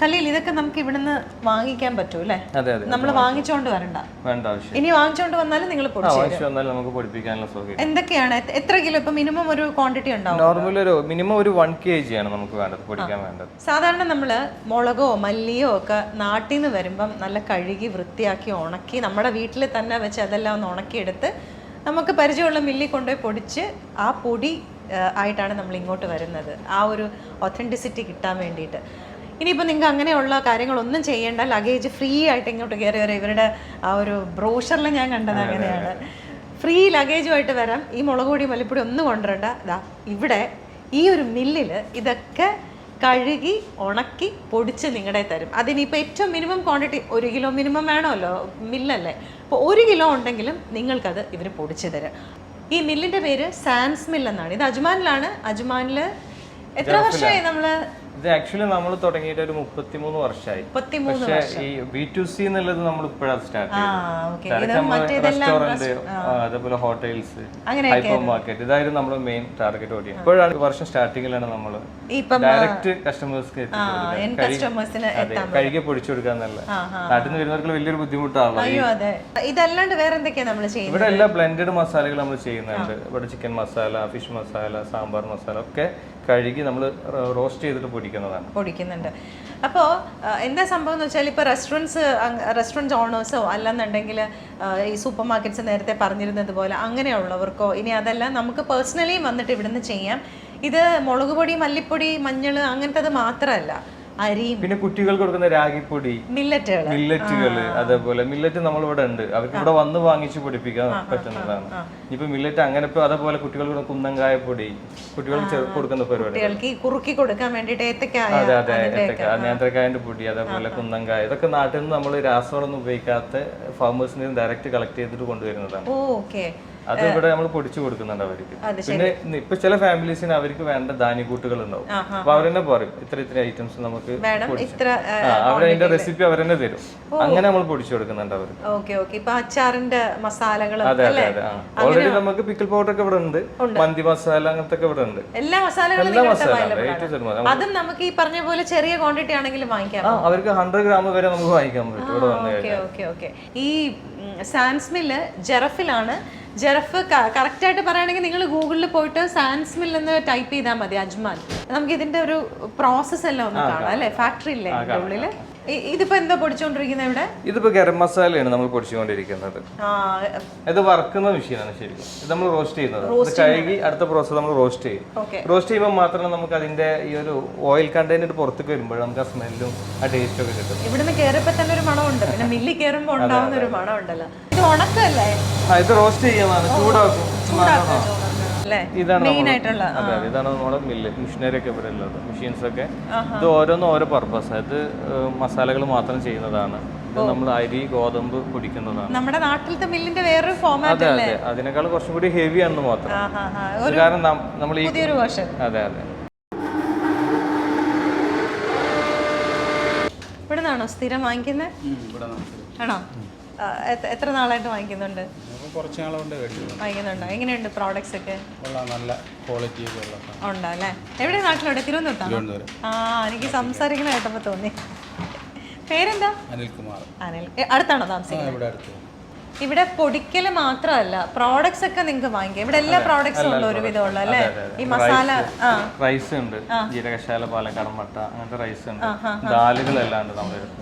കല്ലിൽ ഇതൊക്കെ നമുക്ക് ഇവിടുന്ന് വാങ്ങിക്കാൻ പറ്റും അല്ലേ? നമ്മൾ വാങ്ങിച്ചോണ്ട് വരണ്ട, ഇനി വാങ്ങിച്ചോണ്ട് വന്നാലും നിങ്ങൾ പൊടിപ്പിക്കാനുള്ള സൗകര്യം. എന്തൊക്കെയാണ്, എത്ര കിലോ ഇപ്പൊ മിനിമം ഒരു ക്വാണ്ടിറ്റി ഉണ്ടാവും? നോർമൽ ഒരു മിനിമം ഒരു 1 kg ആണ് നമുക്ക് വേണ്ടത്, പൊടിക്കാൻ വേണ്ടത്. സാധാരണ നമ്മള് മുളകോ മല്ലിയോ ഒക്കെ നാട്ടിൽ നിന്ന് വരുമ്പം നല്ല കഴുകി വൃത്തിയാക്കി ഉണക്കി നമ്മുടെ വീട്ടിൽ തന്നെ വെച്ച് അതെല്ലാം ഒന്ന് ഉണക്കിയെടുത്ത് നമുക്ക് പരിചയമുള്ള മില്ലിൽ കൊണ്ടുപോയി പൊടിച്ച് ആ പൊടി ആയിട്ടാണ് നമ്മൾ ഇങ്ങോട്ട് വരുന്നത്, ആ ഒരു ഒത്തൻറ്റിസിറ്റി കിട്ടാൻ വേണ്ടിയിട്ട്. ഇനിയിപ്പോൾ നിങ്ങൾക്ക് അങ്ങനെയുള്ള കാര്യങ്ങളൊന്നും ചെയ്യേണ്ട, ലഗേജ് ഫ്രീ ആയിട്ട് ഇങ്ങോട്ട് കയറി വരാം. ഇവരുടെ ആ ഒരു ബ്രോഷറിൽ ഞാൻ കണ്ടത് അങ്ങനെയാണ്, ഫ്രീ ലഗേജുമായിട്ട് വരാം. ഈ മുളക് പൊടി മല്ലിപ്പൊടി ഒന്നും കൊണ്ടുവരണ്ട. ഇതാ ഇവിടെ ഈ ഒരു മില്ലിൽ ഇതൊക്കെ കഴുകി ഉണക്കി പൊടിച്ച് നിങ്ങളുടെ തരും. അതിനിപ്പോൾ ഏറ്റവും മിനിമം ക്വാണ്ടിറ്റി 1 കിലോ മിനിമം വേണമല്ലോ, മില്ലല്ലേ. അപ്പോൾ 1 കിലോ ഉണ്ടെങ്കിലും നിങ്ങൾക്കത് ഇവർ പൊടിച്ച് തരും. ഈ മില്ലിൻ്റെ പേര് സാൻസ് മിൽ എന്നാണ്. ഇത് അജ്മാനിലാണ്. അജ്മാനിൽ എത്ര വർഷമായി നമ്മൾ ഇത് ആക്ച്വലി നമ്മൾ തുടങ്ങിയിട്ട് ഒരു 33 വർഷമായി. പക്ഷേ ഈ B2C എന്നുള്ളത് നമ്മൾ ഇപ്പോഴാണ് സ്റ്റാർട്ട് ചെയ്തത്. റെസ്റ്റോറന്റ്, അതേപോലെ ഹോട്ടൽസ്, ഹൈപ്പർ മാർക്കറ്റ്, ഇതായിരുന്നു നമ്മുടെ മെയിൻ ടാർഗറ്റ് ഓഡിയൻസ്. ഇപ്പോഴാണ് വർഷം സ്റ്റാർട്ടിങ്ങിലാണ് നമ്മൾ ഡയറക്റ്റ് കസ്റ്റമേഴ്സ്ക്ക് കഴുകി പൊടിച്ചു കൊടുക്കുക എന്നുള്ളത്. നാട്ടിൽ നിന്ന് വരുന്നവർക്ക് വലിയൊരു ബുദ്ധിമുട്ടാണല്ലോ. ഇതല്ലാണ്ട് വേറെ എന്തൊക്കെയാണ് നമ്മൾ ചെയ്യുന്നത്? ഇവിടെ എല്ലാ ബ്ലെൻഡഡ് മസാലകൾ നമ്മൾ ചെയ്യുന്നുണ്ട്. ഇവിടെ ചിക്കൻ മസാല, ഫിഷ് മസാല, സാമ്പാർ മസാല ഒക്കെ കഴുകി നമ്മൾ റോസ്റ്റ് ചെയ്തിട്ട് പൊടിക്കുന്നുണ്ട്. അപ്പോൾ എന്താ സംഭവം എന്ന് വെച്ചാൽ ഇപ്പോൾ റെസ്റ്റോറൻറ്റ് ഓണേഴ്സോ അല്ലെന്നുണ്ടെങ്കിൽ ഈ സൂപ്പർ മാർക്കറ്റ്സ് നേരത്തെ പറഞ്ഞിരുന്നത് പോലെ അങ്ങനെയുള്ളവർക്കോ, ഇനി അതല്ല നമുക്ക് പേഴ്സണലിയും വന്നിട്ട് ഇവിടുന്ന് ചെയ്യാം. ഇത് മുളക് പൊടി, മല്ലിപ്പൊടി, മഞ്ഞൾ അങ്ങനത്തത് മാത്രമല്ല, അരിയും പിന്നെ കുട്ടികൾക്ക് കൊടുക്കുന്ന രാഗിപ്പൊടി, മില്ലറ്റുകൾ, അതേപോലെ മില്ലറ്റ് നമ്മളിവിടെ ഉണ്ട്. അവർക്ക് ഇവിടെ വന്ന് വാങ്ങിച്ച് പൊടിപ്പിക്കാൻ പറ്റുന്നതാണ്. ഇപ്പൊ മില്ലറ്റ് അങ്ങനെ ഇപ്പൊ അതേപോലെ കുട്ടികൾക്ക് കുന്നങ്കായ പൊടി കുട്ടികൾക്ക് കൊടുക്കുന്ന പരിപാടി, കുറുക്കി കൊടുക്കാൻ വേണ്ടിട്ട് അതെ അതെ ഏത്തക്ക, നേന്ത്രക്കായന്റെ പൊടി, അതേപോലെ കുന്നങ്കായ, ഇതൊക്കെ നാട്ടിൽ നിന്ന് നമ്മൾ രാസവളമൊന്നും ഉപയോഗിക്കാത്ത ഫാമേഴ്സിൽ നിന്ന് ഡയറക്റ്റ് കളക്ട് ചെയ്തിട്ട് കൊണ്ടുവരുന്നതാണ്. അത് ഇവിടെ നമ്മൾ പൊടിച്ചു കൊടുക്കുന്നുണ്ട് അവർക്ക്. പിന്നെ ഇപ്പൊ ചില ഫാമിലീസിന് അവർക്ക് വേണ്ട ധാന്യക്കൂട്ടുകൾ ഉണ്ടാവും. അപ്പൊ അവരെന്നെ പറയും ഇത്ര ഐറ്റംസ് നമുക്ക് അവരതിന്റെ റെസിപ്പി അവരെന്നെ തരും. അങ്ങനെ നമ്മൾ പൊടിച്ചു കൊടുക്കുന്നുണ്ട് അവർക്ക്. അച്ചാറിന്റെ മസാലകൾ, അതെ അതെ അതെ. ഓൾറെഡി നമുക്ക് പിക്കിൾ പൗഡർ ഒക്കെ ഇവിടെ ഉണ്ട്, മന്തി മസാല അങ്ങനത്തെ ഒക്കെ ഇവിടെ ഉണ്ട്. എല്ലാ മസാലകളും അതും നമുക്ക് ഈ പറഞ്ഞ പോലെ ചെറിയ ക്വാണ്ടിറ്റി ആണെങ്കിലും വാങ്ങിക്കാം. അവർക്ക് 100 ഗ്രാം വരെ നമുക്ക് വാങ്ങിക്കാൻ പറ്റും ഇവിടെ വന്നു കഴിഞ്ഞാൽ. ഈ സാൻസ് മില്ല് ജെറഫിലാണ്. ജെറഫ് കറക്റ്റ് ആയിട്ട് പറയുകയാണെങ്കിൽ നിങ്ങൾ ഗൂഗിളിൽ പോയിട്ട് സാൻസ് മിൽ എന്ന് ടൈപ്പ് ചെയ്താൽ മതി, അജ്മാൻ. നമുക്ക് ഇതിന്റെ ഒരു പ്രോസസ് എല്ലാം ഒന്ന് കാണാം അല്ലെ, ഫാക്ടറി ഇല്ലേ ഉള്ളില്. ഇതിപ്പോ എന്താ പൊടിച്ചോണ്ടിരിക്കുന്നത് ഇവിടെ? ഇതിപ്പോ ഗരം മസാലയാണ് നമ്മൾ പൊടിച്ചുകൊണ്ടിരിക്കുന്നത്. ഇത് വറുക്കുന്ന മെഷീനാണ് ശരിക്കും. ഇത് നമ്മൾ റോസ്റ്റ് ചെയ്യുന്നത്. കഴുകി അടുത്ത പ്രോസസ് നമ്മൾ റോസ്റ്റ് ചെയ്യും. റോസ്റ്റ് ചെയ്യുമ്പോൾ മാത്രമേ നമുക്ക് അതിന്റെ ഈ ഒരു ഓയിൽ കണ്ടന്റ് പുറത്തേക്ക് വരുമ്പോൾ നമുക്ക് ആ സ്മെല്ലും ആ ടേസ്റ്റും ഒക്കെ കിട്ടും. ഇവിടുന്ന് കയറിയപ്പോ തന്നെ ഒരു മണമുണ്ട്, പിന്നെ മില്ലിൽ കയറുമ്പോൾ ഉണ്ടാവുന്ന ഒരു മണം ഉണ്ടല്ലോ. ഇത് ഉണക്കല്ലേ? ഇത് റോസ്റ്റ് ചെയ്യാനാണ്, ചൂടാക്കും. ഇതാണ് നമ്മുടെ മില്ല്, മെഷീനറി ഒക്കെ ഇവിടെ ഉള്ളത്, മെഷീൻസ് ഒക്കെ. ഇത് ഓരോന്നും ഓരോ പർപ്പസ്. ഇത് മസാലകൾ മാത്രം ചെയ്യുന്നതാണ്. ഇത് നമ്മൾ അരി, ഗോതമ്പ് പൊടിക്കുന്നതാണ്. നമ്മുടെ നാട്ടിലത്തെ മില്ലിന്റെ വേറൊരു ഫോമാറ്റ് അല്ലേ? അതെ, അതിനേക്കാൾ കുറച്ചും കൂടി ഹെവി ആണെന്ന് മാത്രം. കാരണം നമ്മൾ ഈ അതെ അതെ. ഇവിടെ നിന്നാണോ സ്ഥിരം വാങ്ങിക്കുന്നത്? ആണോ? എത്ര നാളായിട്ട് വാങ്ങിക്കുന്നുണ്ട്? കുറച്ച് നാളുകൊണ്ട് വാങ്ങിക്കുന്നുണ്ടോ? എങ്ങനെയുണ്ട് പ്രോഡക്ട്സ് ഒക്കെ? നല്ല ക്വാളിറ്റി ഉണ്ടല്ലേ? എവിടെ നാട്ടിലോടെ? തിരുവനന്തപുരത്താണ്. എനിക്ക് സംസാരിക്കുന്ന കേട്ടപ്പോ തോന്നി. പേരെന്താ? അനിൽകുമാർ. അനിൽ. അടുത്താണോ താമസിക്കുന്നത്? ഇവിടെ പൊടിക്കല് മാത്രമല്ല, പ്രോഡക്ട്സ് ഒക്കെ നിങ്ങൾക്ക് വാങ്ങിക്കാം. ഇവിടെ എല്ലാ പ്രോഡക്ട്സും ഉള്ള ഒരുവിധം ഉള്ള അല്ലേ? ഈ മസാല റൈസ് ഉണ്ട്, ജീരകശാല, പാലക്കാടൻ മട്ട, അങ്ങനത്തെ റൈസ് ഉണ്ട്, ദാലുകളെല്ലാം ഉണ്ട് നമ്മുടെ അടുത്ത്.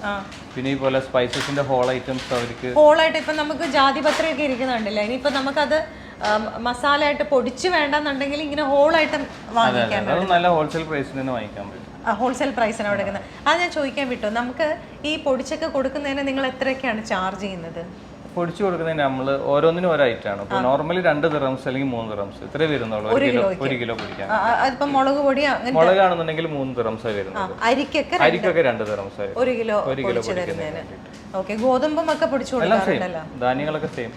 പിന്നെ ഈ പോലെ സ്പൈസസിന്റെ ഹോൾ ഐറ്റംസ് അവർക്ക് ഹോളായിട്ട് ഇപ്പൊ നമുക്ക് ജാതിപത്രി ഒക്കെ ഇരിക്കുന്നുണ്ടല്ലേ. ഇനിയിപ്പോ നമുക്കത് മസാല ആയിട്ട് പൊടിച്ച് വേണ്ടെന്നുണ്ടെങ്കിൽ ഇങ്ങനെ ഹോളായിട്ട് വാങ്ങിക്കാൻ പറ്റും. നല്ല ഹോൾസെയിൽ പ്രൈസിന് തന്നെ വാങ്ങിക്കാൻ പറ്റും. ഹോൾസെയിൽ പ്രൈസിനാണ് കൊടുക്കുന്നത്. അത് ഞാൻ ചോദിക്കാൻ വിട്ടു. നമുക്ക് ഈ പൊടിച്ചൊക്കെ കൊടുക്കുന്നതിന് നിങ്ങൾ എത്രയൊക്കെയാണ് ചാർജ് ചെയ്യുന്നത്? പൊടിച്ചു കൊടുക്കുന്നതിന് നമ്മൾ ഓരോന്നിനും ഓരോ ഐറ്റാണ്. ഇപ്പോൾ നോർമലി 2 ദിറംസ് അല്ലെങ്കിൽ 3 ദിറംസ് ഇത്രേ വരുന്നുള്ളൂ ഒരു കിലോ പൊടിക്കാൻ. മുളക് പൊടി മുളകാണെന്നുണ്ടെങ്കിൽ 3 ദിറംസ് വരുന്നത്. അരിക്കൊക്കെ 2 ദിറംസ് 1 കിലോ പൊടിക്കുന്നതിന്. ഓക്കെ. ഗോതമ്പും ഒക്കെ പൊടിച്ചു കൊടുക്കാറുണ്ടല്ലോ. ധാന്യങ്ങളൊക്കെ സെയിം.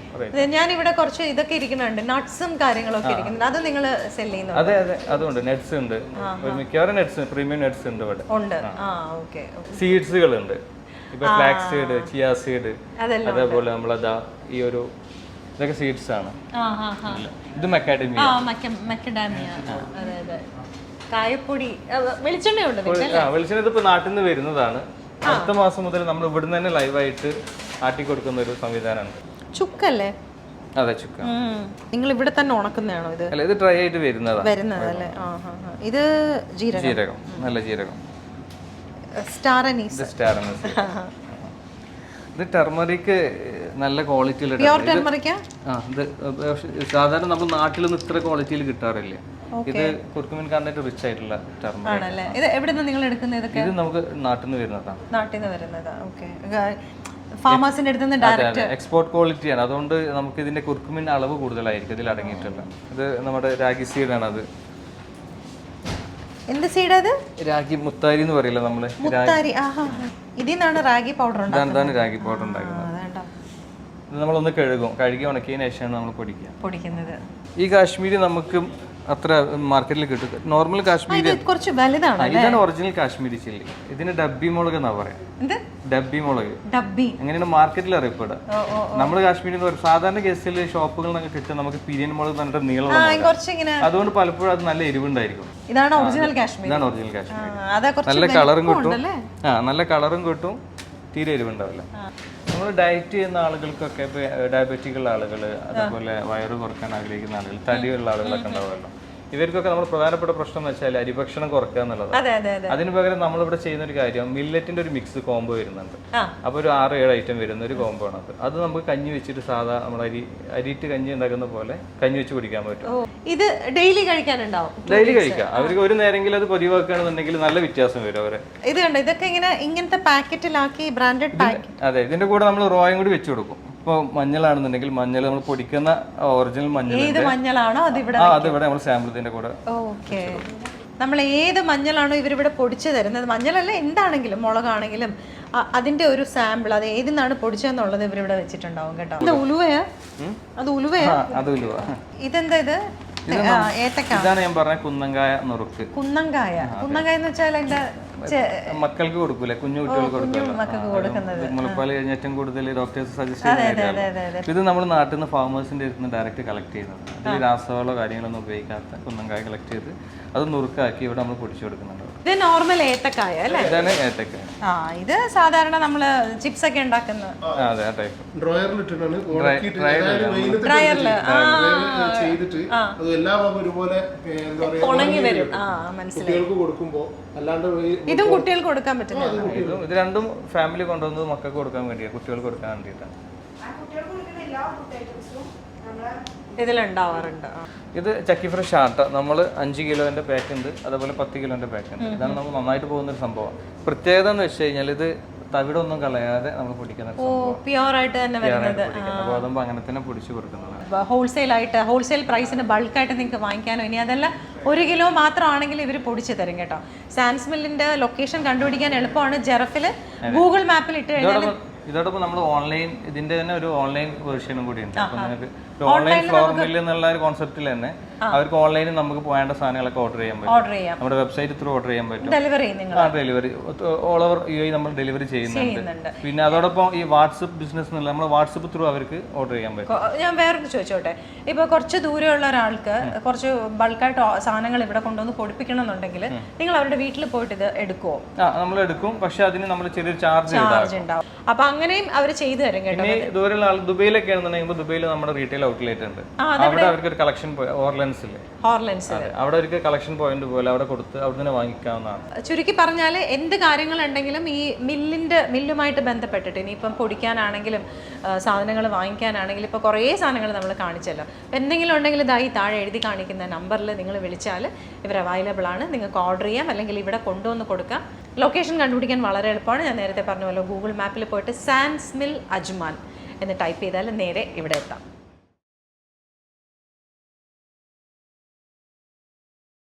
ഞാൻ ഇവിടെ കുറച്ച് ഇതൊക്കെ ഇരിക്കുന്നുണ്ട്, നട്ട്സും കാര്യങ്ങളൊക്കെ ഇരിക്കുന്നുണ്ട്. അത് നിങ്ങൾ സെൽ ചെയ്യുന്നു? അതെ അതെ, അതുണ്ട്. നട്ട്സ് ഉണ്ട്, മിക്കവാറും നട്ട്സ്, പ്രീമിയം നട്ട്സ് ഉണ്ട് ഇവിടെ. സീഡ്സുകളുണ്ട്. ഇപ്പൊ ഫ്ലാക്സ് സീഡ്, ചിയ സീഡ്, അതേപോലെ നമ്മളതാ ഈ ഒരു ഇതൊക്കെ സീഡ്സ് ആണ്. ഇത് മക്കാഡമിയ. കായപ്പൊടി വെളിച്ചെണ്ണയുണ്ട് വെളിച്ചെണ്ണ ഇതിപ്പോ നാട്ടിൽ നിന്ന് വരുന്നതാണ്. അടുത്ത മാസം മുതൽ നമ്മൾ ഇവിടുന്ന് തന്നെ ലൈവായിട്ട് ആട്ടി കൊടുക്കുന്ന ഒരു സംവിധാനമാണ്. ചുക്കല്ലേ? അതെ, ചുക്ക. നിങ്ങൾ ഇവിടെ തന്നെ ഉണക്കുന്നതാണോ ഇത്? അല്ല, ഇത് ഡ്രൈ ആയിട്ട് വരുന്നതല്ലേ. ഇത് ജീരകം, നല്ല ജീരകം. സ്റ്റാർ അനീസ്. ഇത് ടെർമറിക് നല്ല ക്വാളിറ്റിയിൽ. സാധാരണ നമ്മൾ നാട്ടിലൊന്നും ഇത്ര ക്വാളിറ്റിയിൽ കിട്ടാറില്ല. ഇത് കുർക്കുമിൻ കണ്ടന്റ് റിച്ച് ആയിട്ടുള്ള ടെർമറിക്. ഇത് നമുക്ക് നാട്ടിൽ നിന്ന് വരുന്നതാണ്. ഫാമേഴ്സിന്റെ അടുത്ത് നിന്ന് ഡയറക്റ്റ് എക്സ്പോർട്ട് ക്വാളിറ്റിയാണ്. അതുകൊണ്ട് നമുക്ക് ഇതിന്റെ കുർക്കുമിൻ അളവ് കൂടുതലായിരിക്കും ഇതിൽ അടങ്ങിയിട്ടുള്ള. ഇത് നമ്മുടെ രാഗി സീഡാണ്. അത് എന്ത് സീഡ്? അത് രാഗി മുത്താരി എന്ന് പറയില്ല നമ്മള്. ഇതിന്നാണ് റാഗി പൗഡർ ഉണ്ടാക്കുന്നത്. രാഗി പൗഡർ ഉണ്ടാക്കുന്നത്. ഇത് നമ്മളൊന്ന് കഴുകി ഉണക്കിയതിന് ശേഷമാണ് നമ്മൾ പൊടിക്കുന്നത്. ഈ കാശ്മീരി നമുക്ക് അത്ര മാർക്കറ്റിൽ കിട്ടും. നോർമൽ കാശ്മീരി കുറച്ച് വലുതാണ്. ഇതാണ് ഒറിജിനൽ കാശ്മീരി ചില്ലി. ഇതിന് ഡബ്ബി മുളക് എന്നാ പറയാ. ഡബ്ബി മുളക് അങ്ങനെയാണ് മാർക്കറ്റിൽ അറിയപ്പെടുക. നമ്മൾ കാശ്മീരി എന്ന് പറയും. സാധാരണ കേസിൽ ഷോപ്പുകളിൽ കിട്ടും നമുക്ക് പിരിയൻ മുളക് പറഞ്ഞിട്ട് നീളം. അതുകൊണ്ട് പലപ്പോഴും അത് നല്ല എരിവുണ്ടായിരിക്കും. ഇതാണ് ഒറിജിനൽ കാശ്മീരി. നല്ല കളറും കിട്ടും. നല്ല കളറും കിട്ടും, തീരെ എരിവുണ്ടാവില്ല. നമ്മൾ ഡയറ്റ് ചെയ്യുന്ന ആളുകൾക്കൊക്കെ ഇപ്പോൾ ഡയബറ്റിക് ഉള്ള ആളുകൾ, അതുപോലെ വയറ് കുറക്കാൻ ആഗ്രഹിക്കുന്ന ആളുകൾ, തടിയുള്ള ആളുകളൊക്കെ ഉണ്ടാവുമല്ലോ. ഇവർക്കൊക്കെ നമ്മൾ പ്രധാനപ്പെട്ട പ്രശ്നം എന്ന് വെച്ചാൽ അരിഭക്ഷണം കുറക്കുക എന്നുള്ളത്. അതിന് പകരം നമ്മളിവിടെ ചെയ്യുന്ന ഒരു കാര്യം മില്ലറ്റിന്റെ ഒരു മിക്സ് കോംബോ വരുന്നുണ്ട്. അപ്പോൾ ഒരു 6-7 ഐറ്റം വരുന്ന ഒരു കോംബോ ആണ് അത്. അത് നമുക്ക് കഞ്ഞി വെച്ചിട്ട് സാധാ നമ്മൾ അരിയിട്ട് കഞ്ഞി ഉണ്ടാക്കുന്ന പോലെ കഞ്ഞി വെച്ച് കുടിക്കാൻ പറ്റും. ഇത് ഡെയിലി കഴിക്കാനുണ്ടാവും. ഡെയിലി കഴിക്കാം. അവർക്ക് ഒരു നേരെങ്കിലും അത് പതിവാക്കുകയാണെന്നുണ്ടെങ്കിൽ നല്ല വ്യത്യാസം വരും അവരെ. ഇത് കണ്ടോ, ഇതൊക്കെ ഇങ്ങനത്തെ പാക്കറ്റിലാക്കി ബ്രാൻഡഡ് പാക്കറ്റ്. അതെ, ഇതിന്റെ കൂടെ നമ്മൾ റോയും കൂടി വെച്ച് കൊടുക്കും. ഇപ്പോൾ മഞ്ഞളാണെന്നുണ്ടെങ്കിൽ മഞ്ഞൾ നമ്മൾ പൊടിക്കുന്ന ഒറിജിനൽ മഞ്ഞളാണോ അതിവിടെ നമ്മൾ സാമ്പിൾ ഇതിന്റെ കൂടെ. ഓക്കെ, നമ്മൾ ഏത് മഞ്ഞളാണോ ഇവരിവിടെ പൊടിച്ചു തരുന്നത്, മഞ്ഞളല്ല എന്താണെങ്കിലും മുളകാണെങ്കിലും അതിന്റെ ഒരു സാമ്പിൾ, അത് ഏതിന്നാണ് പൊടിച്ചതെന്നുള്ളത് ഇവരിവിടെ വെച്ചിട്ടുണ്ടാവും കേട്ടോ. ഇത് ഉലുവയാ? അത് ഉലുവയാ? ഇതെന്താ ഇത്? ഇതാണ് ഞാൻ പറഞ്ഞ കുന്നങ്കായ നുറുക്ക്. കുന്നങ്കായ എന്ന് വെച്ചാൽ എന്താ? മക്കൾക്ക് കൊടുക്കൂലേ, കുഞ്ഞു കുട്ടികൾക്ക് കൊടുക്കുന്നത്. മുലപ്പാൽ കഴിഞ്ഞ ഏറ്റവും കൂടുതൽ ഡോക്ടേഴ്സ് സജസ്റ്റ് ചെയ്യുന്നത്. ഇത് നമ്മൾ നാട്ടിൽ നിന്ന് ഫാമേഴ്സിന്റെ അടുത്ത് നിന്ന് ഡയറക്റ്റ് കളക്ട് ചെയ്യുന്നത്. ഇതിൽ രാസവളോ കാര്യങ്ങളൊന്നും ഉപയോഗിക്കാത്ത കുന്നങ്കായ കളക്ട് ചെയ്ത് അത് നുറുക്കാക്കി ഇവിടെ നമ്മൾ പൊടിച്ചു കൊടുക്കുന്നുണ്ട്. ഇത് നോർമൽ ഏത്തക്കായ അല്ലേ? ഇതാണ് ഏത്തക്കായ. ഇത് സാധാരണ നമ്മള് ചിപ്സ് ഒക്കെ ഉണ്ടാക്കുന്ന ഇതും കുട്ടികൾക്ക് കൊടുക്കാൻ പറ്റില്ല. ഇത് രണ്ടും ഫാമിലി കൊണ്ടുവന്നത് മക്കൾക്ക് കൊടുക്കാൻ വേണ്ടിയാണ്, കുട്ടികൾക്ക് കൊടുക്കാൻ വേണ്ടിയിട്ടാണ്. ഇതിലുണ്ടാവാറുണ്ട്. ഇത് ചക്കി ഫ്രഷ് ആട്ട. നമ്മൾ 5 കിലോന്റെ പാക്ക് ഉണ്ട്, അതേപോലെ 10 കിലോന്റെ പാക്ക് ഉണ്ട്. ഇതാണ് നമ്മൾ നന്നായിട്ട് പോകുന്ന ഒരു സംഭവം. പ്രത്യേകത എന്ന് വെച്ച് കഴിഞ്ഞാൽ ഇത് തവിടൊന്നും കളയാതെ നമ്മൾ പൊടിക്കുന്ന പ്യുവർ ആയിട്ട് തന്നെ വരുന്നത്. ഗോതമ്പ് അങ്ങനെ തന്നെ പൊടിച്ചു കൊടുക്കുന്നത്. ഹോൾസെയിൽ പ്രൈസിന് ബൾക്കായിട്ട് നിങ്ങൾക്ക് വാങ്ങിക്കാനോ, ഇനി അതല്ല 1 കിലോ മാത്രമാണെങ്കിൽ ഇവർ പൊടിച്ചു തരും കേട്ടോ. സാൻസ് മില്ലിന്റെ ലൊക്കേഷൻ കണ്ടുപിടിക്കാൻ എളുപ്പമാണ്. ജെറഫിൽ ഗൂഗിൾ മാപ്പിൽ ഇട്ട് കഴിഞ്ഞാൽ. ഇതോടൊപ്പം നമ്മൾ ഓൺലൈൻ, ഇതിന്റെ തന്നെ ഒരു ഓൺലൈൻ വേർഷനും കൂടി ഉണ്ട്. അപ്പൊ നിങ്ങൾക്ക് ഓൺലൈൻ ഫ്ലോർ മില്ല് എന്നുള്ള ഒരു കോൺസെപ്റ്റിൽ തന്നെ അവർക്ക് ഓൺലൈനിൽ നമുക്ക് പോയേണ്ട സാധനങ്ങളൊക്കെ ഓർഡർ ചെയ്യാൻ പറ്റും. നമ്മുടെ വെബ്സൈറ്റ് ത്രൂ ഓർഡർ ചെയ്യാൻ പറ്റും. ഡെലിവറി ഓൾ ഓവർ UAE നമ്മൾ ഡെലിവറി ചെയ്യുന്നുണ്ട്. പിന്നെ അതോടൊപ്പം ഈ വാട്സപ്പ് ബിസിനസ് എന്നുള്ള നമ്മൾ വാട്സപ്പ് ത്രൂ അവർക്ക് ഓർഡർ ചെയ്യാൻ പറ്റും. ഞാൻ വേറൊരു ചോദിച്ചോട്ടെ, ഇപ്പൊ കുറച്ച് ദൂരെയുള്ള ഒരാൾക്ക് കുറച്ച് ബൾക്കായിട്ട് സാധനങ്ങൾ ഇവിടെ കൊണ്ടുവന്ന് പൊടിപ്പിക്കണം എന്നുണ്ടെങ്കിൽ നിങ്ങൾ അവരുടെ വീട്ടിൽ പോയിട്ട് ഇത് എടുക്കുമോ? നമ്മൾ എടുക്കും, പക്ഷെ അതിന് നമ്മൾ ചെറിയൊരു ചാർജ് ഉണ്ടാവും. അപ്പൊ അങ്ങനെയും അവർ ചെയ്തു തരും കേട്ടോ. ദൂരെയുള്ള ആൾ ദുബൈയിലൊക്കെ ആണെന്നുണ്ടെങ്കിൽ ദുബൈയിൽ നമ്മുടെ റീറ്റെയിൽ ഔട്ട്ലെറ്റ് ഉണ്ട്. അവിടെ അവർക്ക് ഒരു കളക്ഷൻ അവിടെ ഒരു കളക്ഷൻ പോയിന്റ് പോലെ അവിടെ കൊടുത്ത് അവിടെ തന്നെ വാങ്ങിക്കാവുന്നതാണ്. ചുരുക്കി പറഞ്ഞാൽ എന്ത് കാര്യങ്ങളുണ്ടെങ്കിലും ഈ മില്ലുമായിട്ട് ബന്ധപ്പെട്ടിട്ട് ഇനിയിപ്പം പൊടിക്കാനാണെങ്കിലും സാധനങ്ങൾ വാങ്ങിക്കാനാണെങ്കിലും ഇപ്പോൾ കുറേ സാധനങ്ങൾ നമ്മൾ കാണിച്ചല്ലോ. എന്തെങ്കിലും ഉണ്ടെങ്കിൽ ഇതായി താഴെ എഴുതി കാണിക്കുന്ന നമ്പറിൽ നിങ്ങൾ വിളിച്ചാൽ ഇവർ അവൈലബിൾ ആണ്. നിങ്ങൾക്ക് ഓർഡർ ചെയ്യാം, അല്ലെങ്കിൽ ഇവിടെ കൊണ്ടുവന്ന് കൊടുക്കാം. ലൊക്കേഷൻ കണ്ടുപിടിക്കാൻ വളരെ എളുപ്പമാണ്. ഞാൻ നേരത്തെ പറഞ്ഞ പോലെ ഗൂഗിൾ മാപ്പിൽ പോയിട്ട് സാൻസ് മിൽ അജ്മാൻ എന്ന് ടൈപ്പ് ചെയ്താൽ നേരെ ഇവിടെ എത്താം.